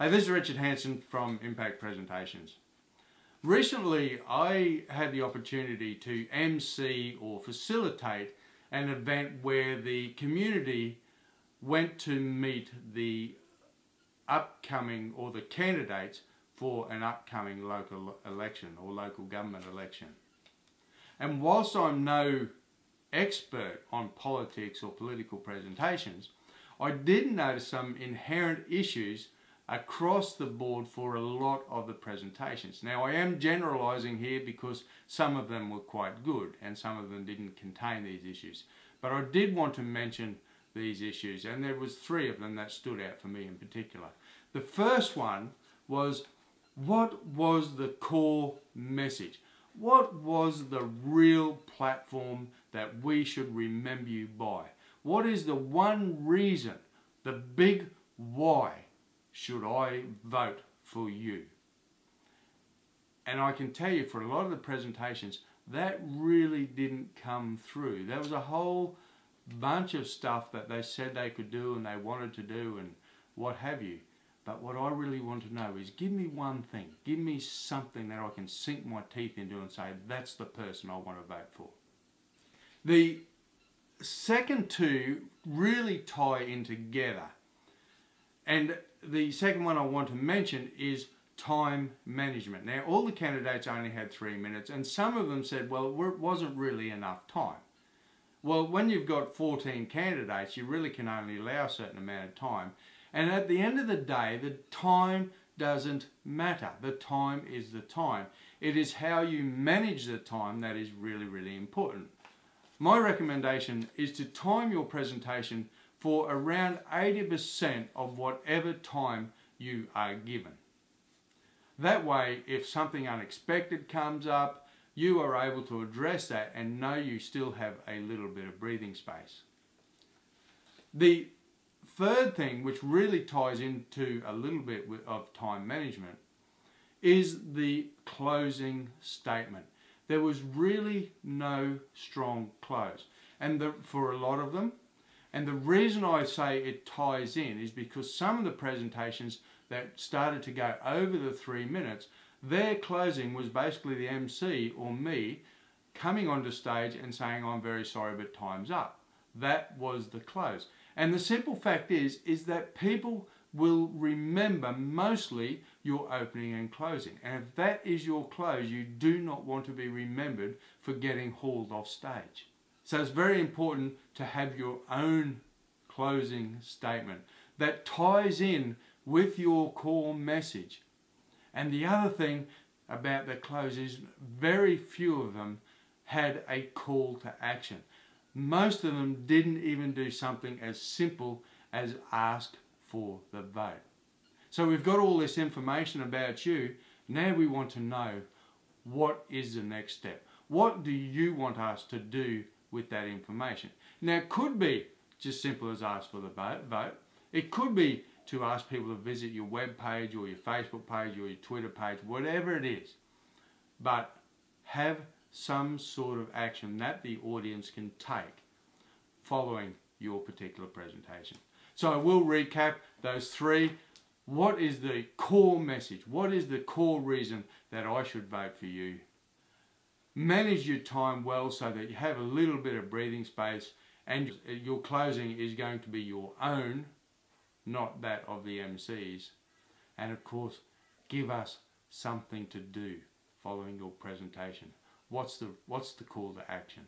Hey, this is Richard Hanson from Impact Presentations. Recently, I had the opportunity to MC or facilitate an event where the community went to meet the upcoming or the candidates for an upcoming local election or local government election. And whilst I'm no expert on politics or political presentations, I did notice some inherent issues across the board for a lot of the presentations. Now, I am generalizing here because some of them were quite good and some of them didn't contain these issues. But I did want to mention these issues, and there was 3 of them that stood out for me in particular. The first one was, what was the core message? What was the real platform that we should remember you by? What is the one reason, the big why should I vote for you? And I can tell you, for a lot of the presentations, that really didn't come through. There was a whole bunch of stuff that they said they could do and they wanted to do and what have you. But what I really want to know is, give me one thing, give me something that I can sink my teeth into and say, that's the person I want to vote for. The second 2 really tie in together. And the second one I want to mention is time management. Now, all the candidates only had 3 minutes, and some of them said, well, it wasn't really enough time. Well, when you've got 14 candidates, you really can only allow a certain amount of time. And at the end of the day, the time doesn't matter. The time is the time. It is how you manage the time that is really, really important. My recommendation is to time your presentation for around 80% of whatever time you are given. That way, if something unexpected comes up, you are able to address that and know you still have a little bit of breathing space. The third thing, which really ties into a little bit of time management, is the closing statement. There was really no strong close, and for a lot of them. And the reason I say it ties in is because some of the presentations that started to go over the 3 minutes, their closing was basically the MC or me coming onto stage and saying, I'm very sorry, but time's up. That was the close. And the simple fact is that people will remember mostly your opening and closing. And if that is your close, you do not want to be remembered for getting hauled off stage. So it's very important to have your own closing statement that ties in with your core message. And the other thing about the close is very few of them had a call to action. Most of them didn't even do something as simple as ask for the vote. So we've got all this information about you. Now we want to know, what is the next step? What do you want us to do with that information? Now, it could be just simple as ask for the vote. It could be to ask people to visit your web page or your Facebook page or your Twitter page, whatever it is. But have some sort of action that the audience can take following your particular presentation. So I will recap those 3. What is the core message? What is the core reason that I should vote for you? Manage your time well so that you have a little bit of breathing space, and your closing is going to be your own, not that of the MCs. And of course, give us something to do following your presentation. What's the call to action?